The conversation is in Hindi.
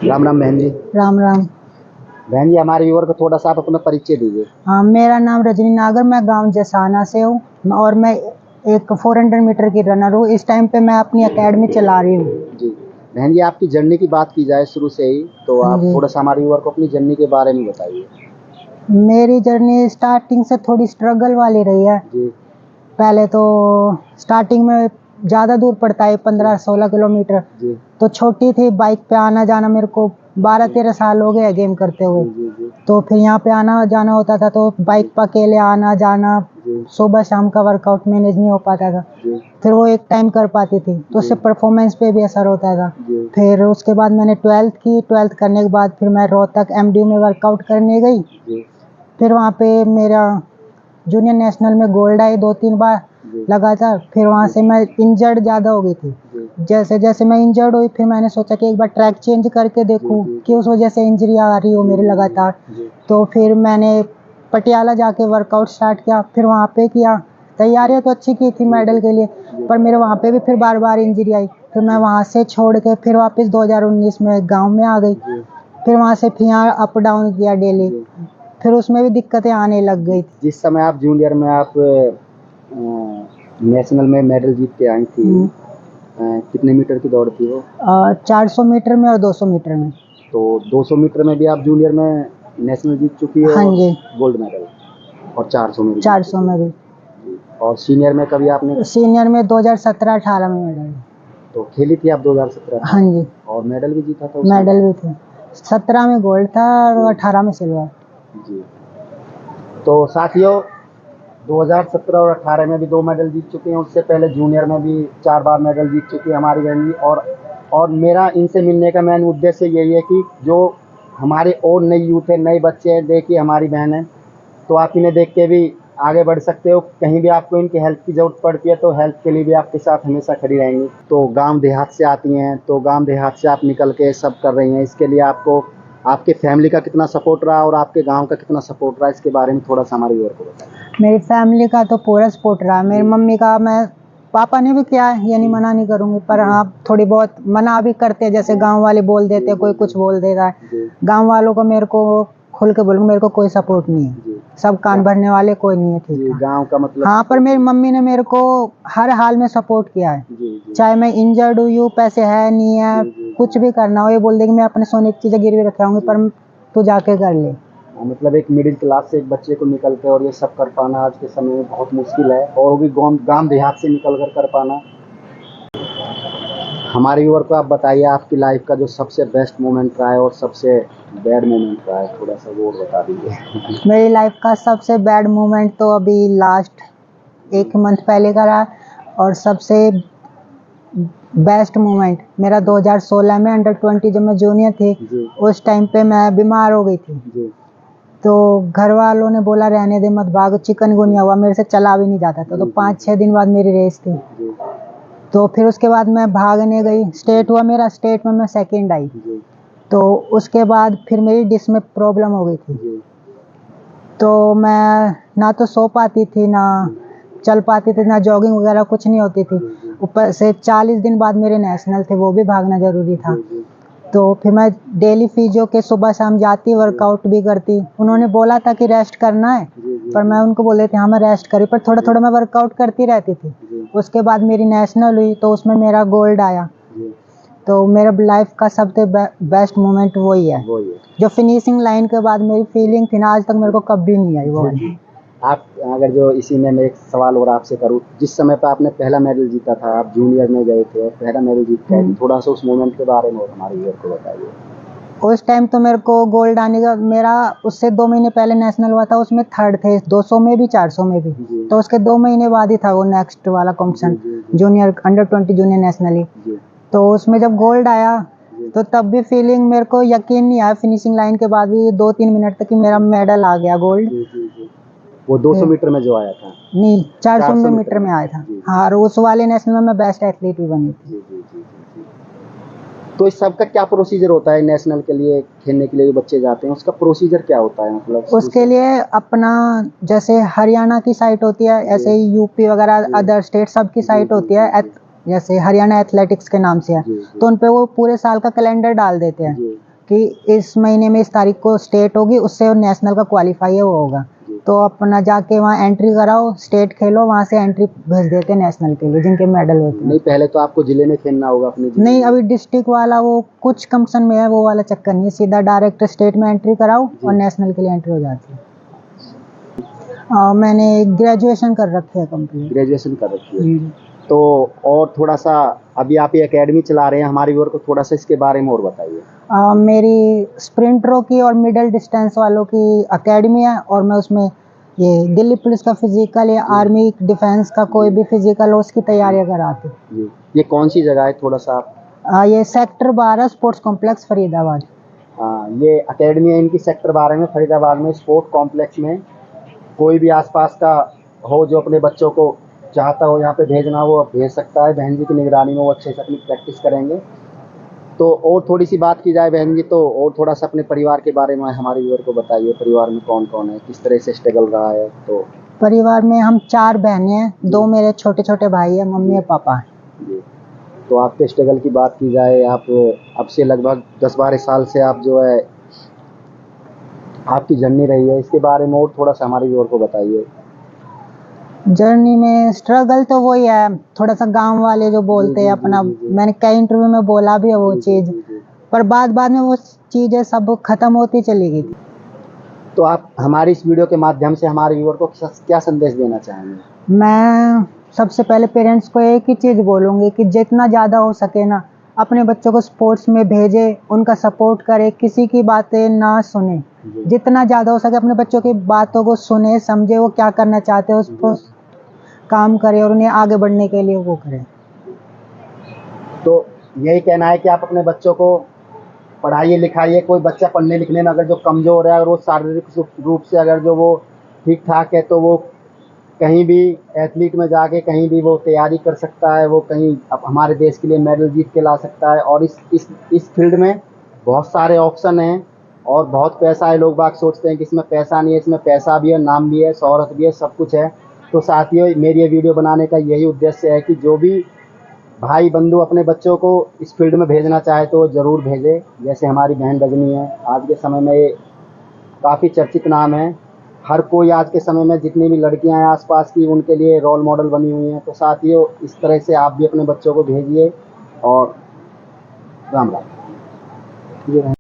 राम राम बहन जी। राम राम। बहन जी, हमारे व्यूअर को थोड़ा सा आप अपना परिचय दीजिए। हाँ, मेरा नाम रजनी नागर, मैं गांव जसाना से हूँ और मैं एक 400 मीटर की रनर हूँ। इस टाइम पे मैं अपनी एकेडमी चला रही हूँ। जी बहन जी, आपकी जर्नी की बात की जाए शुरू से ही, तो हाँ आप जी। थोड़ा सा हमारे व्यूअर को अपनी जर्नी के बारे में बताइए। मेरी जर्नी स्टार्टिंग से थोड़ी स्ट्रगल वाली रही है। जी पहले तो स्टार्टिंग में ज़्यादा दूर पड़ता है, 15-16 किलोमीटर। जी तो छोटी थी, बाइक पे आना जाना, मेरे को 12-13 साल हो गए गेम करते हुए। जी जी जी तो फिर यहाँ पे आना जाना होता था, तो बाइक पर अकेले आना जाना, जी सुबह शाम का वर्कआउट मैनेज नहीं हो पाता था। जी फिर वो एक टाइम कर पाती थी तो उससे परफॉर्मेंस पे भी असर होता था। जी फिर उसके बाद मैंने 12th की। 12th करने के बाद फिर मैं रोहतक MDU में वर्कआउट करने गई। जी फिर वहाँ पे मेरा जूनियर नेशनल में गोल्ड आई 2-3 बार जी लगातार। फिर वहाँ से मैं इंजर्ड ज़्यादा हो गई थी। जी जैसे जैसे मैं इंजर्ड हुई, फिर मैंने सोचा कि एक बार ट्रैक चेंज करके देखूँ जी कि उस वजह से इंजरी आ रही हो मेरी लगातार। जी तो फिर मैंने पटियाला जाके वर्कआउट स्टार्ट किया। फिर वहाँ पे किया, तैयारियां तो अच्छी की थी मेडल के लिए, पर मेरे वहाँ पे भी फिर बार बार इंजरी आई। फिर मैं वहाँ से छोड़ के फिर वापस 2019 में गांव में आ गई। जी फिर वहाँ से फिर यहाँ अप डाउन किया डेली। जी। फिर उसमें भी दिक्कतें आने लग गई। जिस समय आप जूनियर में आप नेशनल में मेडल जीत के आई थी, कितने मीटर की दौड़ थी वो? 400 मीटर में और 200 मीटर में। तो 200 मीटर में भी आप जूनियर में नेशनल जीत चुकी है हाँ और जी, गोल्ड मेडल, और 400 में भी जीत 400 चुकी में भी। है। जी। और सीनियर में कभी आपने? सीनियर में 2017-18 में मेडल। तो खेली थी आप 2017 हाँ में, जी, और मेडल भी जीता था उसमें? मेडल भी थे। 17 में गोल्ड था और 18 में सिल्वर। जी। तो साथियों, 2017 और 18 में भी 2 मेडल जीत चुके हैं। उससे पहले जूनियर में भी 4 बार मेडल जीत चुकी है हमारी बहन जी। और मेरा इनसे मिलने का मेन उद्देश्य यही है कि जो हमारे और नई यूथ है, नए बच्चे हैं, देखिए हमारी बहन है, तो आप इन्हें देख के भी आगे बढ़ सकते हो। कहीं भी आपको इनकी हेल्प की ज़रूरत पड़ती है तो हेल्प के लिए भी आपके साथ हमेशा खड़ी रहेंगी। तो गांव देहात से आती हैं, तो गांव देहात से आप निकल के सब कर रही हैं, इसके लिए आपको आपके फैमिली का कितना सपोर्ट रहा और आपके गांव का कितना सपोर्ट रहा, इसके बारे में थोड़ा सा हमारे व्यूअर को बताएं। मेरी फैमिली का तो पूरा सपोर्ट रहा। मेरी मम्मी का, मैं पापा ने भी किया है, ये नहीं मना नहीं करूँगी, पर हाँ थोड़ी बहुत मना भी करते हैं। जैसे गांव वाले बोल देते हैं, कोई कुछ बोल देता है। गांव वालों को मेरे को खुल के बोलूँ, मेरे को कोई सपोर्ट नहीं है। सब कान भरने वाले, कोई नहीं है, ठीक है। गांव का मतलब? हाँ, पर मेरी मम्मी ने मेरे को हर हाल में सपोर्ट किया है। चाहे मैं इंजर्ड हुई, पैसे है नहीं है, कुछ भी करना हो, ये बोल दे कि मैं अपने सोने की चीजें गिरवी रखे आऊंगी, पर तू जाके कर ले। मतलब एक मिडिल क्लास से एक बच्चे को निकल के और ये सब कर पाना आज के समय में बहुत मुश्किल है, और वो भी गांव देहात से निकल कर पाना। हमारे व्यूअर को आप बताइए, आपकी लाइफ का जो सबसे बेस्ट मोमेंट रहा है और सबसे बैड मोमेंट रहा है, थोड़ा सा वो बता दीजिए। मेरी लाइफ का सबसे बैड मोमेंट तो अभी लास्ट 1 मंथ पहले का रहा। और सबसे बेस्ट मोमेंट मेरा 2016 में अंडर 20 जब मैं जूनियर थी, उस टाइम पे मैं बीमार हो गई थी। जी तो घर वालों ने बोला रहने दे, मत भाग, चिकनगुनिया हुआ, मेरे से चला भी नहीं जाता था। तो 5-6 दिन बाद मेरी रेस थी। जी तो फिर उसके बाद मैं भागने गई, स्टेट हुआ मेरा, स्टेट में मैं सेकंड आई। जी तो उसके बाद फिर मेरी डिस्क में प्रॉब्लम हो गई थी। जी तो मैं ना तो सो पाती थी, ना चल पाती थी, ना जॉगिंग वगैरह कुछ नहीं होती थी। ऊपर से 40 दिन बाद मेरे नेशनल थे, वो भी भागना जरूरी था। तो फिर मैं डेली फिजियो के सुबह शाम जाती, वर्कआउट भी करती। उन्होंने बोला था कि रेस्ट करना है, पर मैं उनको बोल रही थी हाँ मैं रेस्ट करी, पर थोड़ा थोड़ा मैं वर्कआउट करती रहती थी। उसके बाद मेरी नेशनल हुई, तो उसमें मेरा गोल्ड आया। तो मेरा लाइफ का सबसे बेस्ट मोमेंट वही है, जो फिनिशिंग लाइन के बाद मेरी फीलिंग थी ना, आज तक मेरे को कभी नहीं आई वो वाली। आप अगर जो इसी में मैं एक सवाल और आपसे करूं, जिस समय पर आपने पहला मेडल जीता था, आप जूनियर में गए थे और पहला मेडल जीत के आए थे, थोड़ा सा उस मोमेंट के बारे में और हमारे व्यूअर को बताइए। उस टाइम तो मेरे को गोल्ड आने का, मेरा उससे 2 महीने पहले नेशनल हुआ था, उसमें थर्ड थे, 200 में भी 400 में भी। तो उसके 2 महीने बाद ही था वो नेक्स्ट वाला competition, junior under 20 junior national ही। तो उसमें जब गोल्ड आया तो तब भी फीलिंग, मेरे को यकीन नहीं आया फिनिशिंग लाइन के बाद भी 2-3 मिनट तक कि मेरा मेडल आ गया गोल्ड। वो 200 मीटर में जो आया था? नहीं, 400 मीटर में आया था। हाँ, और उस वाले नेशनल में मैं बेस्ट एथलीट भी बनी थी। तो इस सब का क्या प्रोसीजर होता है? नेशनल के लिए खेलने के लिए बच्चे जाते हैं, उसका प्रोसीजर क्या होता है? मतलब उसके लिए अपना, जैसे हरियाणा की साइट होती है, ऐसे ही यूपी वगैरह अदर स्टेट सब की साइट होती है। जैसे हरियाणा एथलेटिक्स के नाम से है, जी, तो उन पे वो पूरे साल का कैलेंडर डाल देते हैं जी, कि इस महीने में इस तारीख को स्टेट होगी, उससे नेशनल का क्वालिफाई है वो होगा। जी। तो अपना जाके वहाँ एंट्री कराओ, स्टेट खेलो, वहाँ से एंट्री भेज देते हैं नेशनल के लिए जिनके मेडल होते हैं। नहीं, पहले तो आपको जिले में खेलना होगा अपने जिले नहीं, में। अभी डिस्ट्रिक्ट वाला वो कुछ कंपटीशन में है, वो वाला चक्कर नहीं है, सीधा डायरेक्ट स्टेट में एंट्री कराओ जी। और नेशनल के लिए एंट्री हो जाती है। मैंने ग्रेजुएशन कर रखी है कंप्लीट। ग्रेजुएशन कर रखी है। तो और थोड़ा सा, अभी आप ये एकेडमी चला रहे हैं, हमारे व्यूअर को थोड़ा सा इसके बारे में और बताइए। मेरी स्प्रिंटरों की और मिडिल डिस्टेंस वालों की एकेडमी है, और मैं उसमें ये दिल्ली पुलिस का फिजिकल या आर्मी डिफेंस का कोई भी फिजिकल हो उसकी तैयारियां कराती हूँ। जी, ये कौन सी जगह है, थोड़ा सा आप? ये सेक्टर 12 स्पोर्ट्स कॉम्प्लेक्स फरीदाबाद। हाँ, ये एकेडमी है इनकी सेक्टर 12 में, फरीदाबाद में, स्पोर्ट कॉम्प्लेक्स में। कोई भी आसपास का हो जो अपने बच्चों को चाहता हो यहाँ पे भेजना, वो भेज सकता है। बहन जी की निगरानी में वो अच्छे से अपनी प्रैक्टिस करेंगे। तो और थोड़ी सी बात की जाए बहन जी, तो और थोड़ा सा अपने परिवार के बारे में हमारे व्यूअर को बताइए। परिवार में कौन कौन है, किस तरह से स्ट्रगल रहा है? तो परिवार में हम 4 बहनें हैं, 2 मेरे छोटे छोटे भाई हैं, मम्मी और पापा हैं। जी, तो आपके स्ट्रगल की बात की जाए, आप अब से लगभग 10-12 साल से आप जो है आपकी जर्नी रही है, इसके बारे में और थोड़ा सा हमारे व्यूअर को बताइए। जर्नी में स्ट्रगल तो वही है, थोड़ा सा गांव वाले जो बोलते हैं अपना, मैंने कई इंटरव्यू में बोला भी है वो चीज़, पर बाद में वो चीज़ें सब खत्म होती चली गई थी। तो आप हमारी इस वीडियो के माध्यम से हमारे व्यूअर को क्या संदेश देना चाहेंगे? मैं सबसे पहले पेरेंट्स को एक ही चीज़ बोलूँगी कि जितना ज़्यादा हो सके ना अपने बच्चों को स्पोर्ट्स में भेजें, उनका सपोर्ट करें, किसी की बातें ना सुने। जितना ज़्यादा हो सके अपने बच्चों की बातों को सुने, समझे वो क्या करना चाहते हैं, उस पर काम करें और उन्हें आगे बढ़ने के लिए वो करें। तो यही कहना है कि आप अपने बच्चों को पढ़ाइए लिखाइए। कोई बच्चा पढ़ने लिखने में अगर जो कमज़ोर है, अगर वो शारीरिक रूप से अगर जो वो ठीक ठाक है, तो वो कहीं भी एथलीट में जाके कहीं भी वो तैयारी कर सकता है। वो कहीं अब हमारे देश के लिए मेडल जीत के ला सकता है। और इस फील्ड में बहुत सारे ऑप्शन हैं और बहुत पैसा है। लोग बाग सोचते हैं कि इसमें पैसा नहीं है, इसमें पैसा भी है, नाम भी है, शोहरत भी है, सब कुछ है। तो साथियों, मेरी ये वीडियो बनाने का यही उद्देश्य है कि जो भी भाई बंधु अपने बच्चों को इस फील्ड में भेजना चाहे तो ज़रूर भेजे। जैसे हमारी बहन रजनी है, आज के समय में ये काफ़ी चर्चित नाम है। हर कोई आज के समय में, जितनी भी लड़कियां हैं आसपास की, उनके लिए रोल मॉडल बनी हुई हैं। तो साथियों, इस तरह से आप भी अपने बच्चों को भेजिए। और राम राम।